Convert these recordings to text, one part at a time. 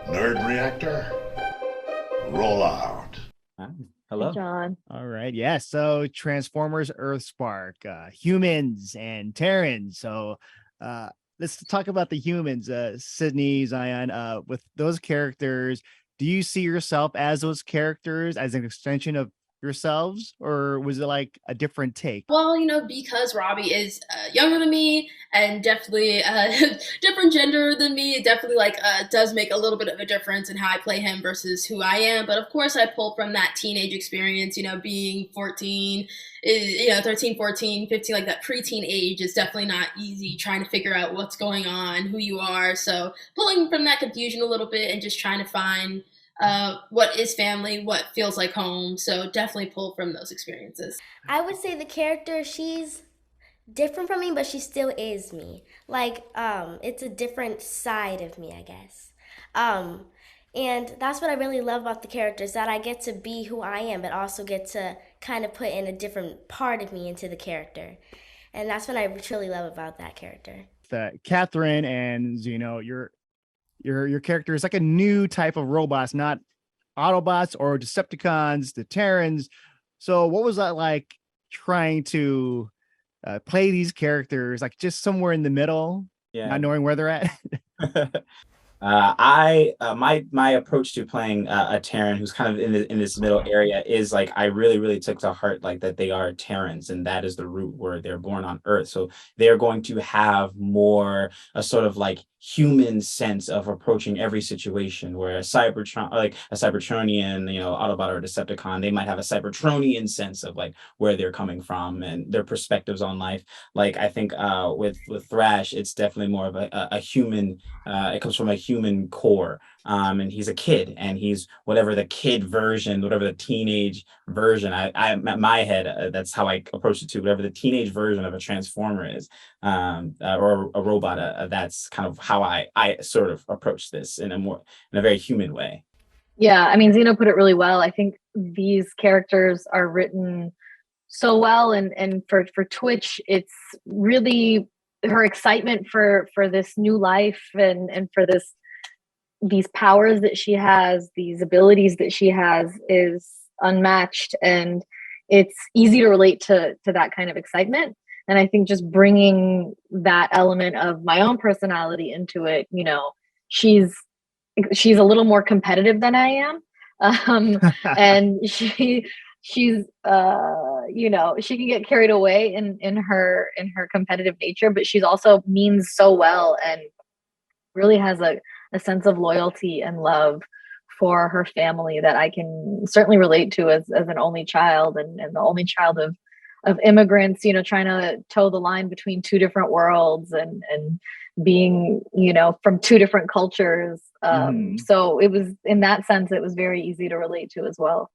Nerd reactor, roll out. Hi. Hi, Hello. John. All right. Yeah. So Transformers EarthSpark, humans and Terrans. So uh let's talk about the humans, Sydney, Zion. With those characters, do you see yourself as those characters as an extension of yourselves, or was it like a different take? Well, because Robbie is younger than me and definitely different gender than me, it definitely does make a little bit of a difference in how I play him versus who I am. But of course, I pull from that teenage experience. Being 14, 13, 14, 15, like that preteen age is definitely not easy. Trying to figure out what's going on, who you are. So pulling from that confusion a little bit and just trying to find what is family, what feels like home. So definitely pull from those experiences. I would say the character, she's different from me, but she still is me. It's a different side of me, I guess. Um, and that's what I really love about the characters, that I get to be who I am, but also get to kind of put in a different part of me into the character. And that's what I truly love about that character. Catherine and Zeno, your character is like a new type of robots, not Autobots or Decepticons, the Terrans. So what was that like trying to play these characters, like just somewhere in the middle, Yeah. not knowing where they're at? My approach to playing a Terran who's kind of in this middle area is like I really took to heart like that they are Terrans, and that is the root where they're born on Earth. So they're going to have more a sort of like human sense of approaching every situation, where a Cybertronian, Autobot or Decepticon, they might have a Cybertronian sense of like where they're coming from and their perspectives on life. Like I think with Thrash, it's definitely more of a human. It comes from a human core, and he's a kid, and he's whatever the kid version, whatever the teenage version. I at my head, that's how I approach it too. Whatever the teenage version of a transformer is, or a robot. That's kind of how I sort of approach this in a very human way. Yeah, I mean, Zeno put it really well. I think these characters are written so well, and for Twitch, it's really her excitement for this new life and for these powers that she has, these abilities that she has is unmatched, and it's easy to relate to that kind of excitement. And I think just bringing that element of my own personality into it, she's she's a little more competitive than I am, and she's she can get carried away in her competitive nature, but she's also means so well and really has a sense of loyalty and love for her family that I can certainly relate to as an only child, and the only child of immigrants, trying to toe the line between two different worlds, and being, from two different cultures. So it was, in that sense, it was very easy to relate to as well.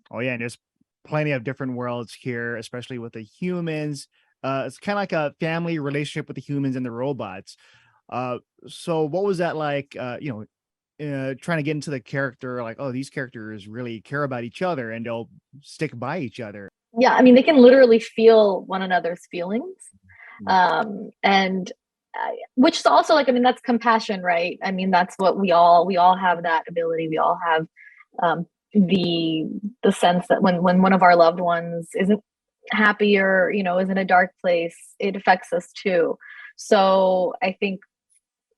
Oh yeah, and there's plenty of different worlds here, especially with the humans. It's kind of like a family relationship with the humans and the robots. So what was that like? Trying to get into the character, like, oh, these characters really care about each other and they'll stick by each other. Yeah, I mean, they can literally feel one another's feelings. And which is also, like, I mean, that's compassion, right? I mean, that's what we all have that ability. We all have the sense that when one of our loved ones isn't happy, or is in a dark place, it affects us too. So I think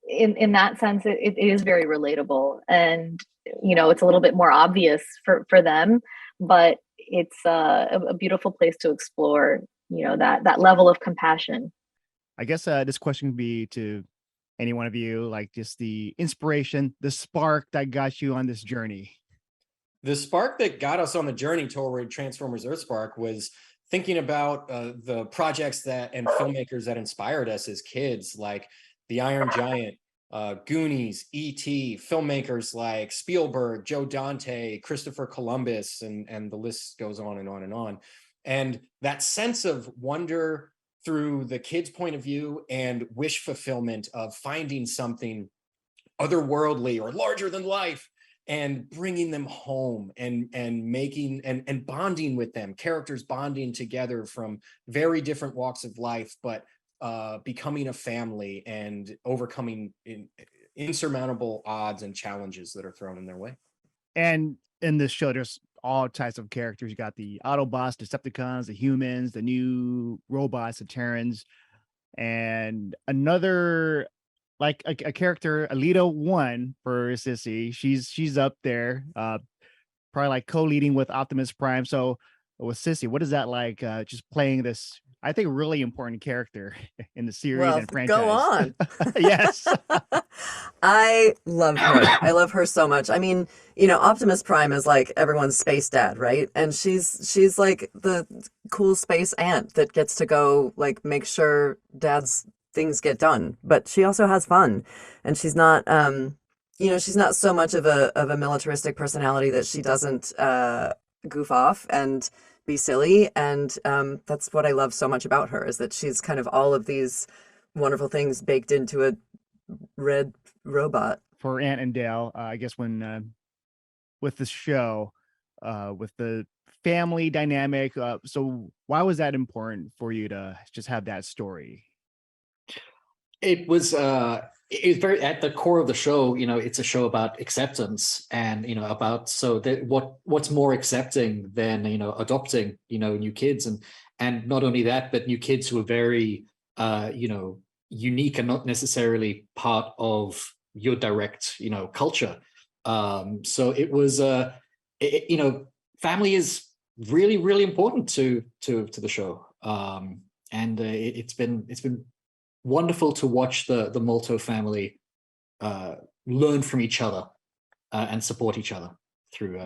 in that sense, it is very relatable, and it's a little bit more obvious for them, but it's a beautiful place to explore, that level of compassion. I guess this question could be to any one of you, like just the inspiration, the spark that got you on this journey. The spark that got us on the journey toward Transformers EarthSpark was thinking about the projects and filmmakers that inspired us as kids, like The Iron Giant, Goonies, E.T., filmmakers like Spielberg, Joe Dante, Christopher Columbus, and the list goes on and on and on. And that sense of wonder through the kid's point of view and wish fulfillment of finding something otherworldly or larger than life and bringing them home and making and bonding with them, characters bonding together from very different walks of life, but becoming a family and overcoming insurmountable odds and challenges that are thrown in their way. And in this show, there's all types of characters. You got the Autobots, Decepticons, the humans, the new robots, the Terrans, and another like a character, Alita 1 for Sissy. She's up there, probably like co-leading with Optimus Prime. So with Sissy, what is that like? Just playing this, I think, really important character in the series Well, and franchise. go on. Yes. I love her. I love her so much. I mean, you know, Optimus Prime is like everyone's space dad, right? And she's like the cool space aunt that gets to go like make sure dad's things get done. But she also has fun, and she's not you know, she's not so much of a militaristic personality that she doesn't goof off and be silly. And that's what I love so much about her, is that she's kind of all of these wonderful things baked into a red robot. For Ant and Dale, I guess when with the show, with the family dynamic, so why was that important for you to just have that story? It was it's very at the core of the show. You know, it's a show about acceptance, and you know, about so that what's more accepting than, you know, adopting, you know, new kids, and not only that, but new kids who are very you know, unique and not necessarily part of your direct, you know, culture. So it was you know, family is really, really important to the show. And it's been wonderful to watch the Molto family learn from each other and support each other through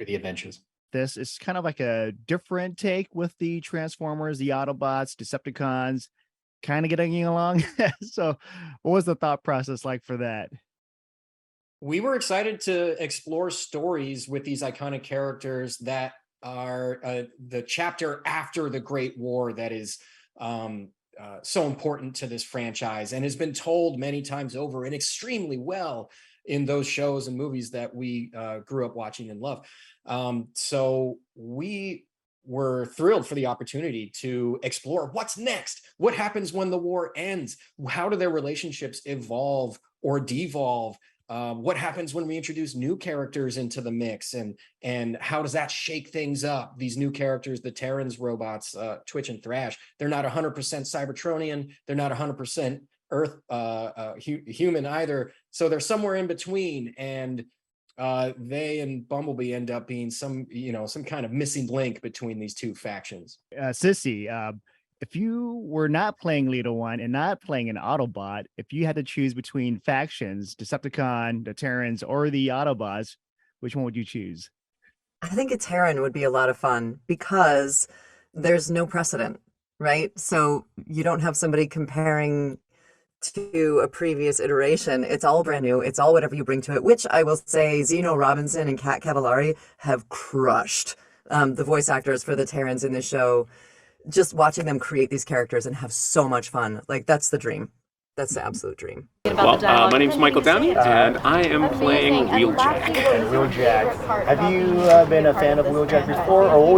the adventures. This is kind of like a different take with the Transformers, the Autobots, Decepticons, kind of getting along. So what was the thought process like for that? We were excited to explore stories with these iconic characters that are the chapter after the Great War that is so important to this franchise and has been told many times over and extremely well in those shows and movies that we grew up watching and love. So we were thrilled for the opportunity to explore what's next. What happens when the war ends? How do their relationships evolve or devolve? What happens when we introduce new characters into the mix, and how does that shake things up? These new characters, the Terrans robots, Twitch and Thrash, they're not 100% Cybertronian. They're not 100% Earth human either. So they're somewhere in between, and they and Bumblebee end up being some kind of missing link between these two factions. Sissy, if you were not playing Lita 1 and not playing an Autobot, if you had to choose between factions, Decepticon, the Terrans, or the Autobots, which one would you choose? I think a Terran would be a lot of fun because there's no precedent, right? So you don't have somebody comparing to a previous iteration. It's all brand new. It's all whatever you bring to it, which I will say Zeno Robinson and Kat Cavallari have crushed. The voice actors for the Terrans in the show, just watching them create these characters and have so much fun. Like, that's the dream. That's the absolute dream. Well, my name's Michael Downey, and I am playing Wheeljack. Wheeljack. Have you been a fan of Wheeljack before, or what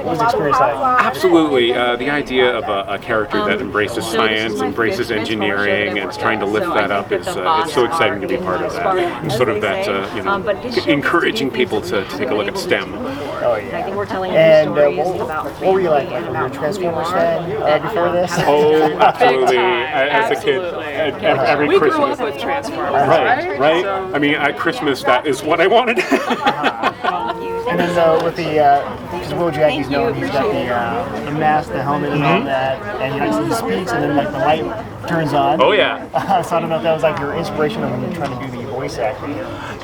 was the experience like? Absolutely. The idea of a character that embraces science, embraces engineering, and is trying to lift that up is it's so exciting to be part of that. And sort of that, encouraging people to take a look at STEM. Oh, yeah. And what were you like? Were you a Transformers fan before this? Oh, absolutely. As a kid, every we Christmas. grew up with Transformers, right? So, I mean, at Christmas, that is what I wanted. And then with because Wheeljack, he's known, he's got the mask, the helmet, and all that, and he speaks, and then like the light turns on. Oh yeah. So I don't know if that was like your inspiration when you were trying to do the voice acting.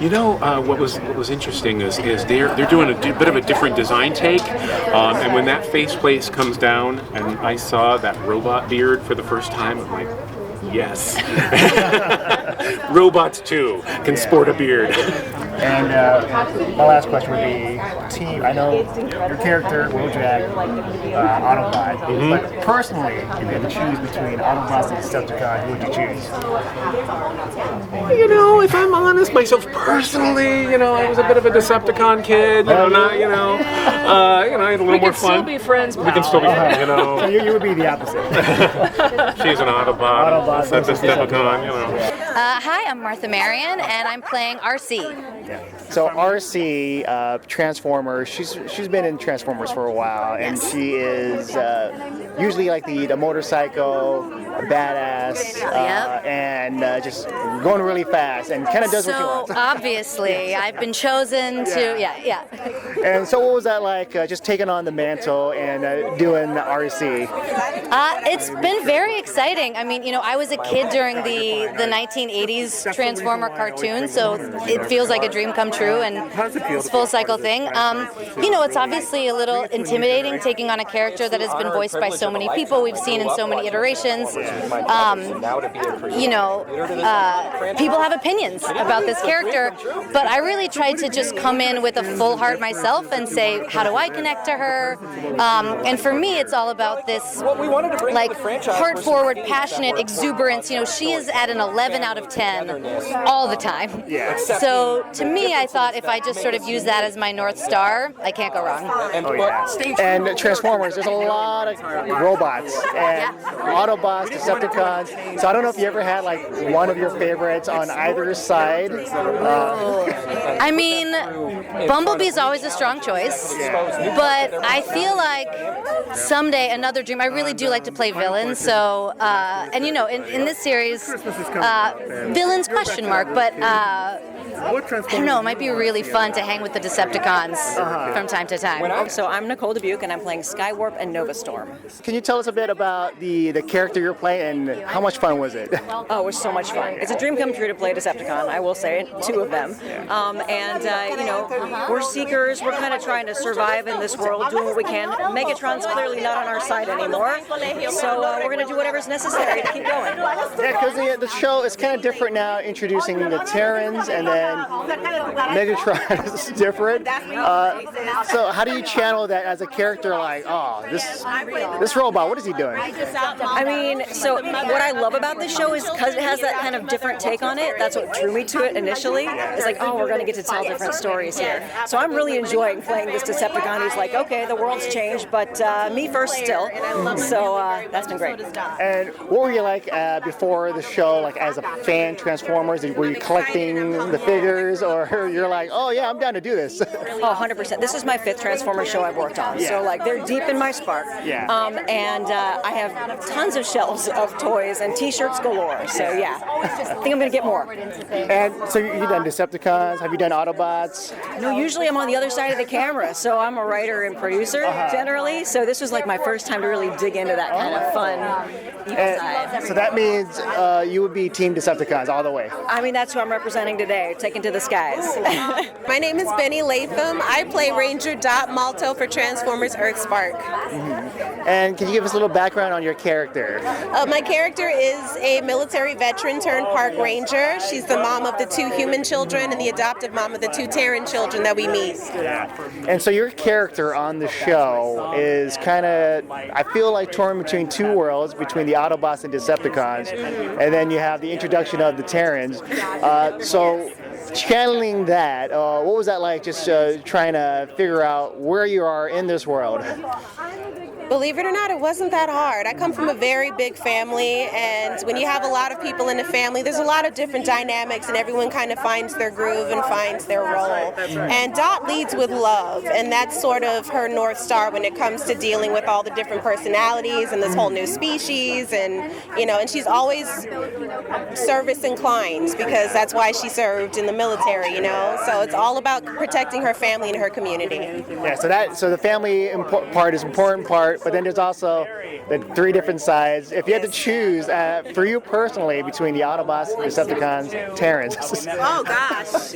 You know, what was interesting is they're doing a bit of a different design take, and when that faceplate comes down, and I saw that robot beard for the first time, I'm like, yes. Robots too can sport a beard. And my last question would be, team. I know your character, Wheeljack, Autobot, but personally, if you had to choose between Autobots and Decepticon, who would you choose? You know, if I'm honest, myself personally, you know, I was a bit of a Decepticon kid. You know, not, you know. A little more fun. Still be friends, We can still be friends, So you would be the opposite. She's an Autobot. That's a Decepticon, Hi, I'm Martha Marion, and I'm playing RC. So RC, Transformers, she's been in Transformers for a while, and she is usually like the motorcycle, badass, and just going really fast, and kind of does what she wants. So obviously, I've been chosen to, And so what was that like, just taking on the mantle and doing RC? It's been very exciting. I mean, I was a kid during the 1980s Transformer cartoon, so it feels like a dream come true, and it's a full cycle thing. It's obviously a little intimidating taking on a character that has been voiced by so many people we've seen in so many iterations. People have opinions about this character, but I really tried to just come in with a full heart myself and say, how do I connect to her? And for me, it's all about this like heart-forward, passionate exuberance. She is at an 11 out of 10 all the time. So to me, I thought if I just sort of use that as my North Star, I can't go wrong. And Transformers, there's a lot of robots and Autobots, Decepticons. So I don't know if you ever had like one of your favorites on either side. I mean, Bumblebee's always a strong choice, but I feel like someday another dream. I really do like to play villains. So, in this series, villains question mark, but. I don't know, it might be really fun to hang with the Decepticons from time to time. So I'm Nicole Dubuque, and I'm playing Skywarp and Nova Storm. Can you tell us a bit about the character you're playing and how much fun was it? Oh, it was so much fun. It's a dream come true to play Decepticon, I will say, 2 of them. We're seekers, we're kind of trying to survive in this world, doing what we can. Megatron's clearly not on our side anymore, so we're going to do whatever's necessary to keep going. Yeah, because the show is kind of different now, introducing the Terrans, and then Megatron is different. So how do you channel that as a character? Like, this robot, what is he doing? I mean, so what I love about this show is because it has that kind of different take on it. That's what drew me to it initially. It's like, we're going to get to tell different stories here. So I'm really enjoying playing this Decepticon who's like, okay, the world's changed, but me first still. So that's been great. And what were you like before the show, like as a fan Transformers? Were you collecting the figures, or you're like, oh yeah, I'm down to do this? Oh, 100%. This is my 5th Transformers show I've worked on. So like they're deep in my spark. And I have tons of shelves of toys and t-shirts galore. So yeah, I think I'm going to get more. And so you've done Decepticons, have you done Autobots? No, usually I'm on the other side of the camera, so I'm a writer and producer generally. So this was like my first time to really dig into that kind of fun side. So that means you would be Team Decepticons all the way. I mean, that's who I'm representing today, taken to the skies. My name is Benny Latham. I play Ranger Dot Malto for Transformers EarthSpark. And can you give us a little background on your character? My character is a military veteran turned park ranger. She's the mom of the 2 human children and the adoptive mom of the 2 Terran children that we meet. And so your character on the show is kind of, I feel like, torn between 2 worlds, between the Autobots and Decepticons, and then you have the introduction of the Terrans. So channeling that, what was that like, just trying to figure out where you are in this world? Believe it or not, it wasn't that hard. I come from a very big family, and when you have a lot of people in the family, there's a lot of different dynamics, and everyone kind of finds their groove and finds their role. And Dot leads with love, and that's sort of her North Star when it comes to dealing with all the different personalities and this whole new species, and and she's always service inclined because that's why she served in the military, So it's all about protecting her family and her community. Yeah, so the family part is important part. But then there's also the 3 different sides. If you had to choose, for you personally, between the Autobots, Decepticons, Terrans. Oh, gosh.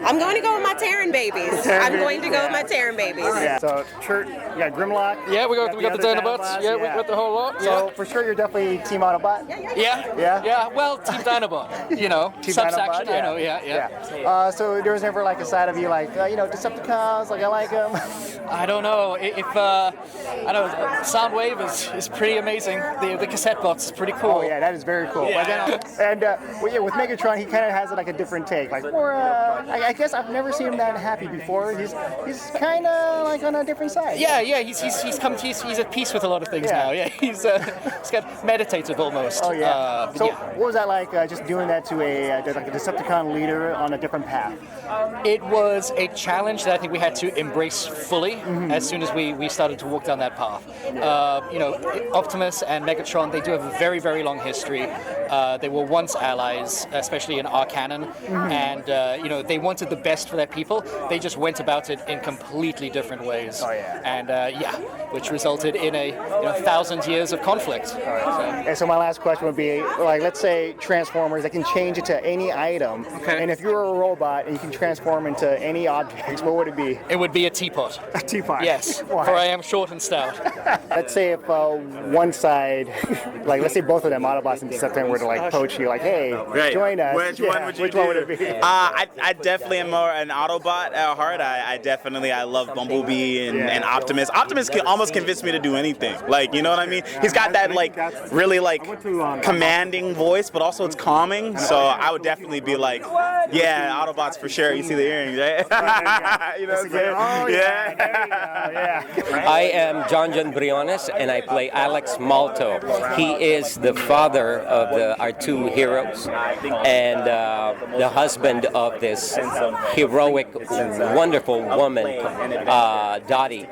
I'm going to go with my Terran babies. I'm going to go with my Terran babies. Yeah, so you got Grimlock. Yeah, we got the Dinobots. Yeah, we got the whole lot. So for sure you're definitely Team Autobot? Yeah, well, Team Dinobot, Team subsection, Dinobot, I know, yeah. So there was never like a side of you like, Decepticons, like I like them? I don't know. If I know Soundwave is pretty amazing. The cassette box is pretty cool. Oh yeah, that is very cool. Yeah. With Megatron, he kind of has like a different take. Like more, I guess I've never seen him that happy before. He's kind of like on a different side. Yeah. He's at peace with a lot of things now. Yeah, he's got meditative almost. Oh yeah. What was that like? Just doing that to a Decepticon leader on a different path. It was a challenge that I think we had to embrace fully as soon as we started to walk down that path. Optimus and Megatron, they do have a very, very long history. They were once allies, especially in our canon, and they wanted the best for their people. They just went about it in completely different ways. Oh yeah. And which resulted in a 1,000 years of conflict. So my last question would be, like, let's say Transformers, they can change it to any item. Okay. And if you were a robot and you can transform into any object, what would it be? It would be a teapot. A teapot? Yes, Why? for I am short and stout. Let's say if one side, like let's say both of them, Autobots and Decepticons, were to like poach you, like, hey, join us. Which one would you do? One would it be? I definitely am more an Autobot at heart. I love Bumblebee and Optimus. Optimus can almost convince me to do anything. Like, you know what I mean? He's got that like really like commanding voice, but also it's calming. So I would definitely be like, yeah, Autobots for sure. You see the earrings, right? You know what I'm saying? Oh, yeah. I am John Briones, and I play Alex Malto. He is the father of our two heroes and the husband of this heroic, wonderful woman, Dottie.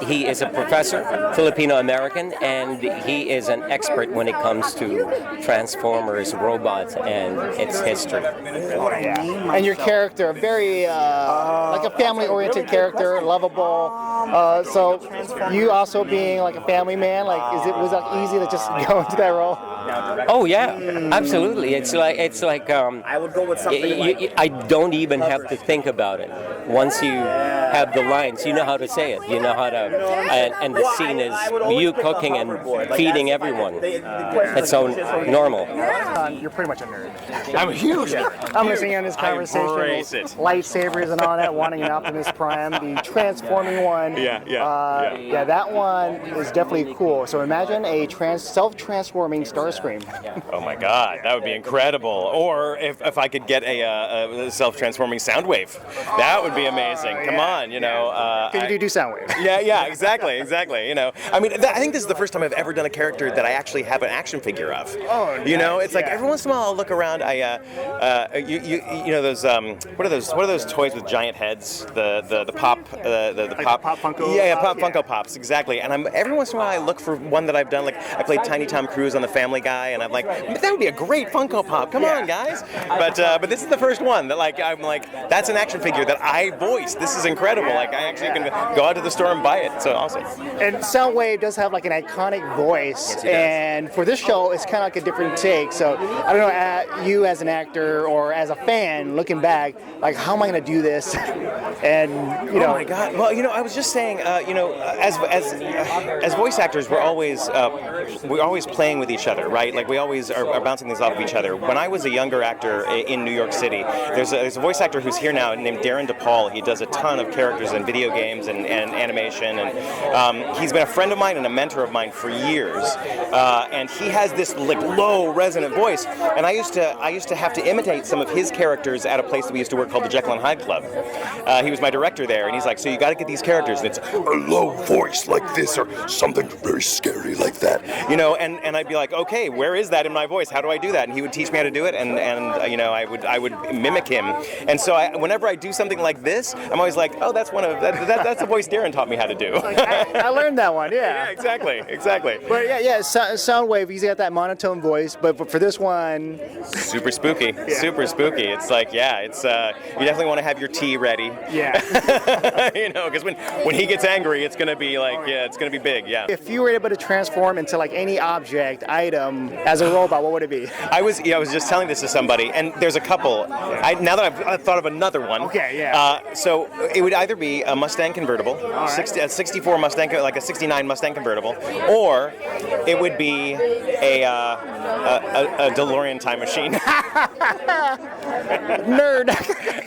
He is a professor, Filipino-American, and he is an expert when it comes to Transformers, robots, and its history. And your character, very like a family-oriented character, lovable. So you also being like a family man, like was that easy to just go into that role? Oh yeah, absolutely. It's like I would go with something I don't even have to think about it. Once you have the lines, you know how to say it. You know how to, and the scene is you cooking and feeding everyone. It's so normal. You're pretty much a nerd. I'm a huge nerd. I'm listening on this conversation with lightsabers and all that, wanting an Optimus Prime, the transforming one. Yeah, that one is definitely cool. So imagine a self-transforming Starscream. Oh my God, that would be incredible. Or if I could get a self-transforming Soundwave, that would be amazing. Come on, Can you do Soundwave? Yeah, exactly. I mean, I think this is the first time I've ever done a character that I actually have an action figure of. Oh, It's like every once in a while I'll look around. Those what are those toys with giant heads? The pop Pop Funko. Yeah, Pop Funko Pops, exactly. And every once in a while I look for one that I've done. Like I played Tiny Tom Cruise on The Family Guy, and I'm like, that would be a great Funko Pop. Come on, guys. But this is the first one that I'm like, that's an action figure that I voiced. This is incredible. Like I actually can go out to the store and buy it. So awesome. And Soundwave does have like an iconic voice, and for this show, it's kind of like a different take. So I don't know, you as an actor or as a fan looking back, like how am I going to do this? And oh my God. Well, I was just saying, as voice actors, we're always playing with each other, right? Like we always are bouncing things off of each other. When I was a younger actor in New York City, there's a voice actor who's here now named Darren DePaul. He does a ton of characters in video games and animation, and he's been a friend of mine and a mentor of mine for years. And he has this like low resonant voice, and I used to have to imitate some of his characters at a place that we used to work called the Jekyll and Hyde Club. He was my director there, and he's like, so you got to get these characters, and it's A low voice like this or something very scary like that. And I'd be like, okay, where is that in my voice? How do I do that? And he would teach me how to do it, and I would mimic him. And so whenever I do something like this, I'm always like, oh, that's that's the voice Darren taught me how to do. I learned that one, yeah. Yeah, exactly. But Soundwave, he's got that monotone voice, but for this one, super spooky. It's like, you definitely want to have your tea ready. Yeah. Because when he gets angry, it's gonna be like, it's gonna be big, yeah. If you were able to transform into like any object, item, as a robot, what would it be? I was just telling this to somebody, and there's a couple. Now that I've thought of another one. Okay, yeah. So it would either be a Mustang convertible, 64 Mustang, like a 69 Mustang convertible, or it would be a DeLorean time machine. Nerd.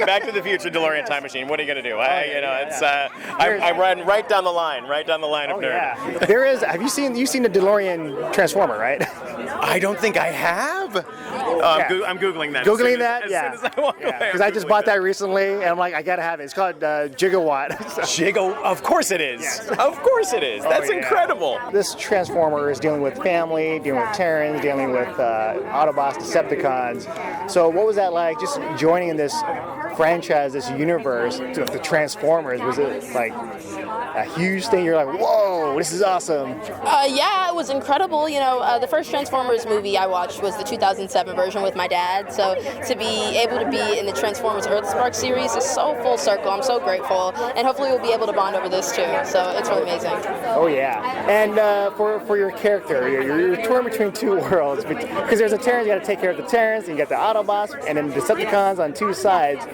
Back to the Future DeLorean time machine. What are you gonna do? I run right down the line of nerd. Yeah. There is. Have you seen the DeLorean Transformer, right? I don't think I have. I'm googling that. Googling that, as soon as I walk away. Because I just bought that recently, and I'm like, I gotta have it. It's called Gigawatt. Of course it is. Yes. Of course it is. That's incredible. This Transformer is dealing with family, dealing with Terrans, dealing with Autobots, Decepticons. So what was that like, just joining in this franchise, this universe, the Transformers? Was it like a huge thing? You're like, whoa, this is awesome. Yeah, it was incredible. The first Transformers movie I watched was the 2007 version with my dad. So to be able to be in the Transformers EarthSpark series is so full circle. I'm so grateful, and hopefully we'll be able to bond over this too. So it's really amazing. Oh yeah, and for your character, you're torn between two worlds because there's a Terran, you got to take care of the Terrans, and you got the Autobots, and then Decepticons on two sides.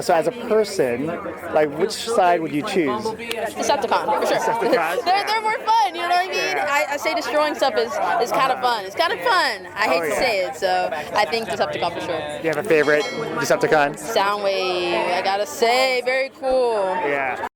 So as a person, like, which side would you choose? Decepticon, for sure. Decepticons? They're more fun, you know what I mean? Yeah. I say destroying stuff is kind of fun. It's kind of fun. I hate to say it, so I think Decepticon for sure. Do you have a favorite Decepticon? Soundwave, I gotta say, very cool. Yeah.